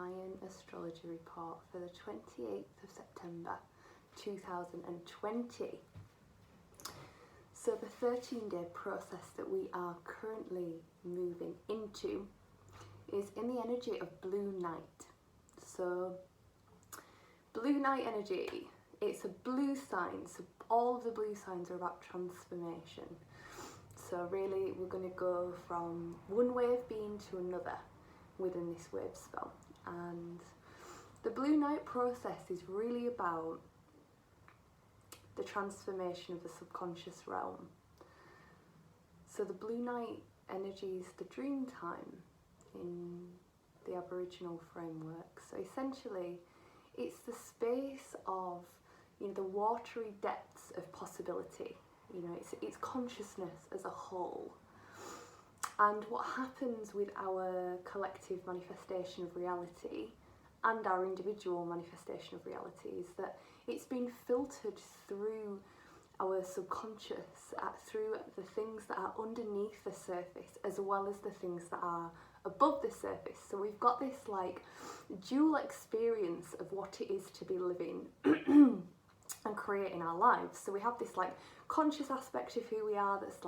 Mayan astrology report for the 28th of September 2020. So the 13-day process that we are currently moving into is in the energy of blue night. So blue night energy, it's a blue sign, so all of the blue signs are about transformation. So really we're going to go from one way of being to another within this Wavespell. And the blue night process is really about the transformation of the subconscious realm. So the blue night energy is the dream time in the Aboriginal framework. So essentially it's the space of, the watery depths of possibility. It's consciousness as a whole. And what happens with our collective manifestation of reality and our individual manifestation of reality is that it's been filtered through our subconscious, through the things that are underneath the surface as well as the things that are above the surface. So we've got this dual experience of what it is to be living and creating our lives. So we have this conscious aspect of who we are that's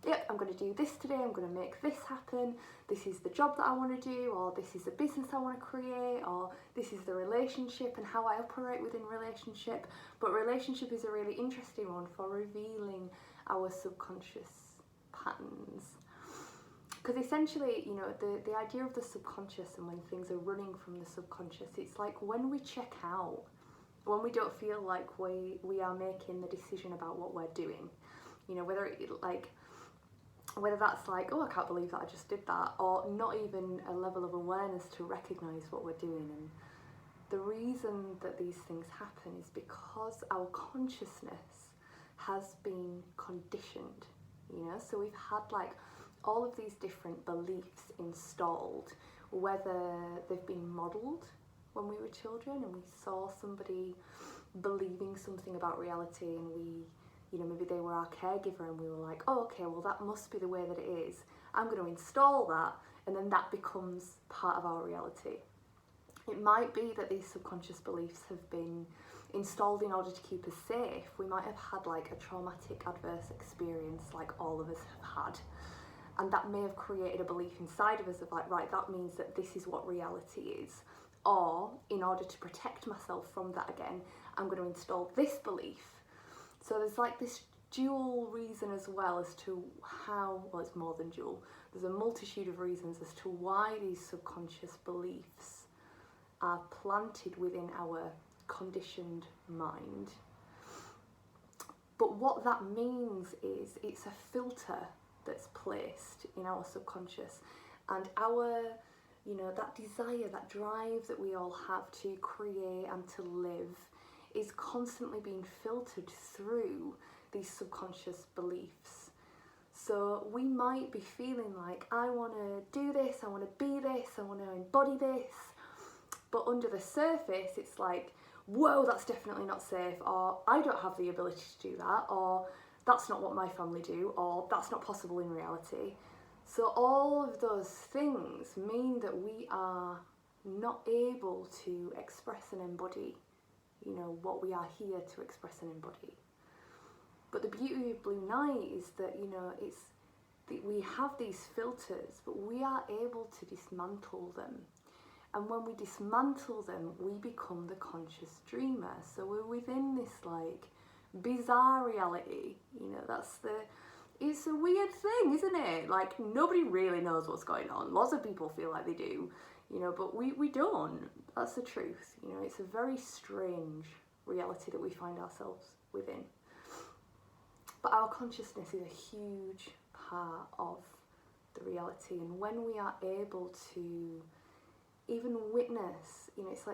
yep, I'm going to do this today, I'm going to make this happen, this is the job that I want to do, or this is the business I want to create, or this is the relationship and how I operate within relationship. But relationship is a really interesting one for revealing our subconscious patterns. Because essentially, the idea of the subconscious and when things are running from the subconscious, it's like when we check out, when we don't feel like we are making the decision about what we're doing, whether that's oh, I can't believe that I just did that, or not even a level of awareness to recognise what we're doing. And the reason that these things happen is because our consciousness has been conditioned, so we've had all of these different beliefs installed, whether they've been modelled when we were children and we saw somebody believing something about reality and maybe they were our caregiver and we were like, oh, okay, well that must be the way that it is. I'm going to install that, and then that becomes part of our reality. It might be that these subconscious beliefs have been installed in order to keep us safe. We might have had a traumatic adverse experience like all of us have had. And that may have created a belief inside of us of right, that means that this is what reality is. Or in order to protect myself from that again, I'm going to install this belief. So there's this dual reason as well as to how, well, it's more than dual. There's a multitude of reasons as to why these subconscious beliefs are planted within our conditioned mind. But what that means is it's a filter that's placed in our subconscious, and our, that desire, that drive that we all have to create and to live is constantly being filtered through these subconscious beliefs. So we might be feeling I want to do this, I want to be this, I want to embody this, but under the surface it's whoa, that's definitely not safe, or I don't have the ability to do that, or that's not what my family do, or that's not possible in reality. So all of those things mean that we are not able to express and embody what we are here to express and embody. But the beauty of blue night is that we have these filters, but we are able to dismantle them. And when we dismantle them, we become the conscious dreamer. So we're within this bizarre reality. It's a weird thing, isn't it? Nobody really knows what's going on. Lots of people feel like they do, but we don't. That's the truth. It's a very strange reality that we find ourselves within. But our consciousness is a huge part of the reality, and when we are able to even witness, it's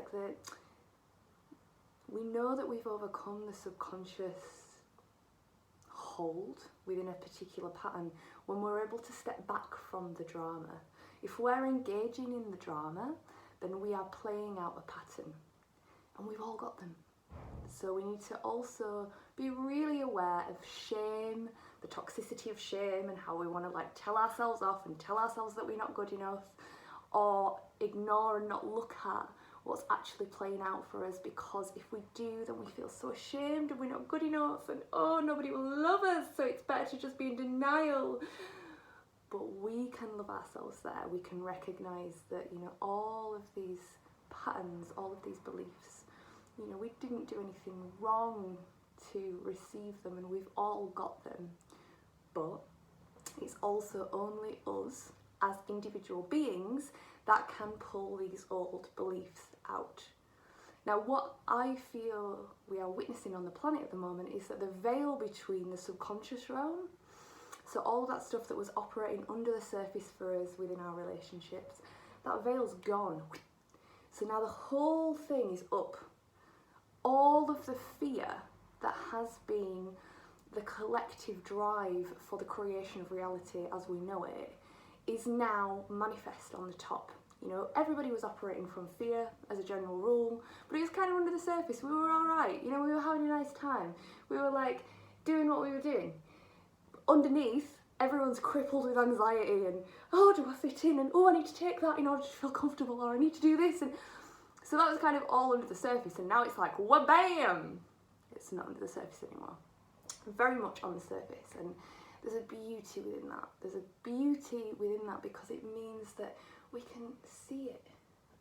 we know that we've overcome the subconscious hold within a particular pattern when we're able to step back from the drama. If we're engaging in the drama, then we are playing out a pattern, and we've all got them. So we need to also be really aware of shame, the toxicity of shame, and how we want to tell ourselves off and tell ourselves that we're not good enough. or ignore and not look at what's actually playing out for us, because if we do, then we feel so ashamed and we're not good enough and oh, nobody will love us, so it's better to just be in denial. But we can love ourselves there. We can recognise that, you know, all of these patterns, all of these beliefs, you know, we didn't do anything wrong to receive them, and we've all got them. But it's also only us as individual beings that can pull these old beliefs out. Now, what I feel we are witnessing on the planet at the moment is that the veil between the subconscious realm, so all that stuff that was operating under the surface for us within our relationships, that veil's gone. So now the whole thing is up. All of the fear that has been the collective drive for the creation of reality as we know it is now manifest on the top. You know, everybody was operating from fear as a general rule, but it was kind of under the surface. We were all right. You know, we were having a nice time. We were like doing what we were doing. Underneath, everyone's crippled with anxiety and, oh, do I fit in? And, oh, I need to take that in order to feel comfortable, or I need to do this. And so that was kind of all under the surface, and now it's like, wha-bam! It's not under the surface anymore. Very much on the surface, and there's a beauty within that. There's a beauty within that because it means that we can see it.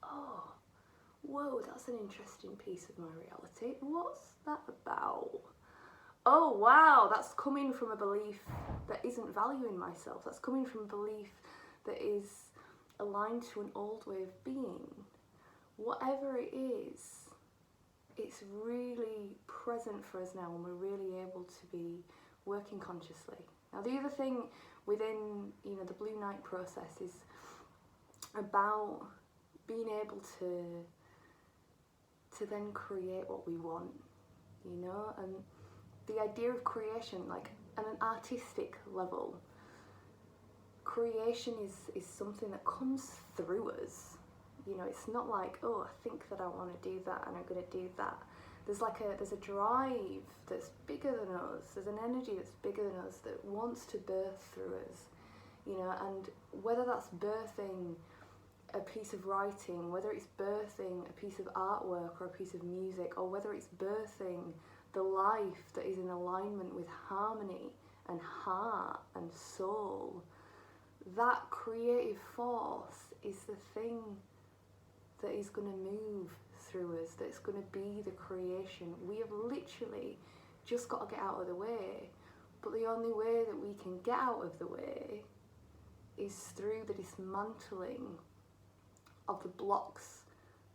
Oh, whoa, that's an interesting piece of my reality. What's that about? Oh, wow, that's coming from a belief that isn't valuing myself. That's coming from a belief that is aligned to an old way of being. Whatever it is, it's really present for us now, and we're really able to be working consciously. Now, the other thing within, you know, the Blue Night process is about being able to then create what we want, you know, and the idea of creation, like at an artistic level, creation is something that comes through us. You know, it's not like, oh, I think that I want to do that and I'm going to do that. There's a drive that's bigger than us. There's an energy that's bigger than us that wants to birth through us. You know, and whether that's birthing a piece of writing, whether it's birthing a piece of artwork or a piece of music, or whether it's birthing the life that is in alignment with harmony and heart and soul, that creative force is the thing that is going to move through us, that's going to be the creation. We have literally just got to get out of the way, but the only way that we can get out of the way is through the dismantling of the blocks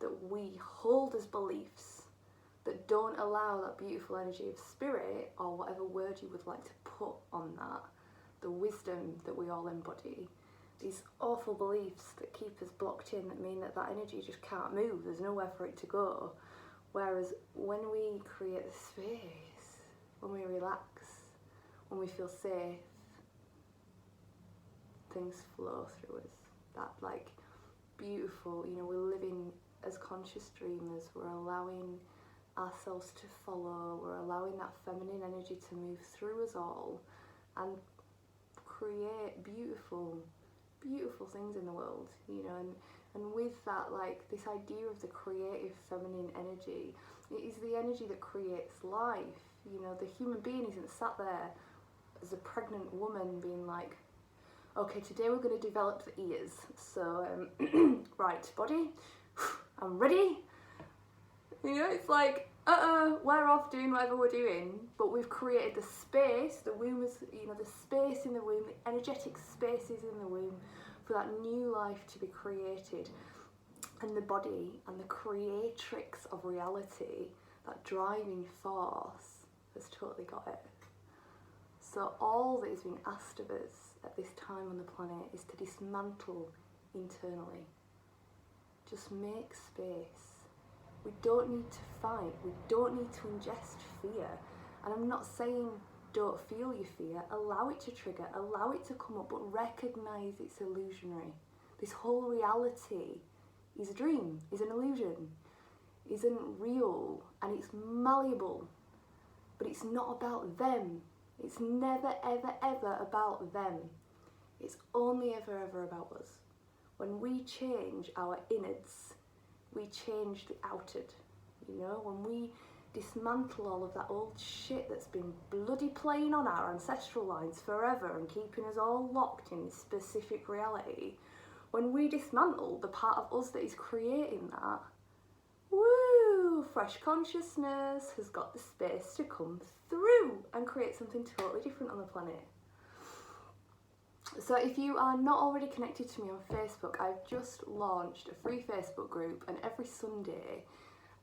that we hold as beliefs that don't allow that beautiful energy of spirit, or whatever word you would like to put on that, the wisdom that we all embody, these awful beliefs that keep us blocked in, that mean that that energy just can't move, there's nowhere for it to go. Whereas when we create the space, when we relax, when we feel safe, things flow through us. That like beautiful, you know, we're living as conscious dreamers, we're allowing ourselves to follow, we're allowing that feminine energy to move through us all and create beautiful things in the world, you know, and with that, like, this idea of the creative feminine energy, it is the energy that creates life. You know, the human being isn't sat there as a pregnant woman being like, okay, today we're going to develop the ears, so right, body, I'm ready. You know, it's like, we're off doing whatever we're doing, but we've created the space, the womb is, you know, the space in the womb, the energetic spaces in the womb for that new life to be created. And the body and the creatrix of reality, that driving force, has totally got it. So all that is being asked of us at this time on the planet is to dismantle internally. Just make space. We don't need to fight, we don't need to ingest fear. And I'm not saying don't feel your fear, allow it to trigger, allow it to come up, but recognise it's illusionary. This whole reality is a dream, is an illusion, isn't real, and it's malleable, but it's not about them. It's never, ever, ever about them. It's only ever, ever about us. When we change our innards, we change the outed. You know, when we dismantle all of that old shit that's been bloody playing on our ancestral lines forever and keeping us all locked in specific reality, when we dismantle the part of us that is creating that, woo, fresh consciousness has got the space to come through and create something totally different on the planet. So if you are not already connected to me on Facebook, I've just launched a free Facebook group, and every Sunday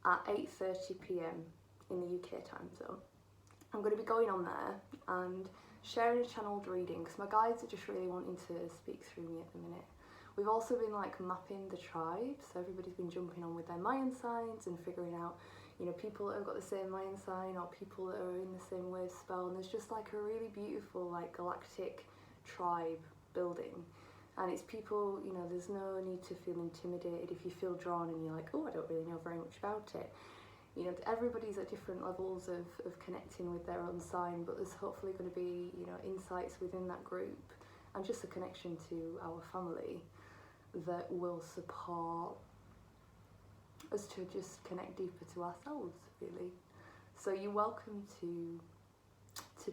at 8:30 p.m. in the UK time zone, I'm going to be going on there and sharing a channeled reading, because my guides are just really wanting to speak through me at the minute. We've also been like mapping the tribes, so everybody's been jumping on with their Mayan signs and figuring out, you know, people that have got the same Mayan sign or people that are in the same Wavespell, and there's just like a really beautiful like galactic tribe building. And it's people, you know, there's no need to feel intimidated if you feel drawn and you're like, oh, I don't really know very much about it. You know, everybody's at different levels of connecting with their own sign, but there's hopefully going to be, you know, insights within that group and just a connection to our family that will support us to just connect deeper to ourselves, really. So you're welcome to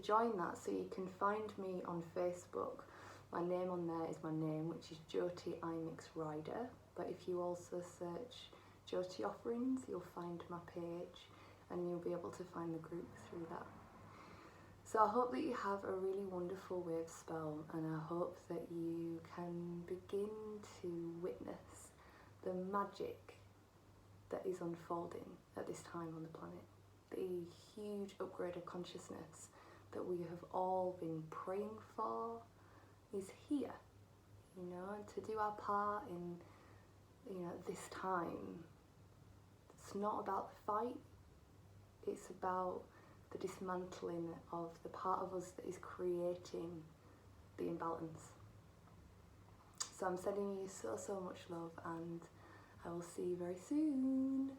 join that. So you can find me on Facebook. My name on there is my name, which is Jyoti IMix Rider. But if you also search Jyoti Offerings, you'll find my page and you'll be able to find the group through that. So I hope that you have a really wonderful Wavespell, and I hope that you can begin to witness the magic that is unfolding at this time on the planet. The huge upgrade of consciousness that we have all been praying for is here, you know, and to do our part in, you know, this time. It's not about the fight, it's about the dismantling of the part of us that is creating the imbalance. So I'm sending you so much love, and I will see you very soon.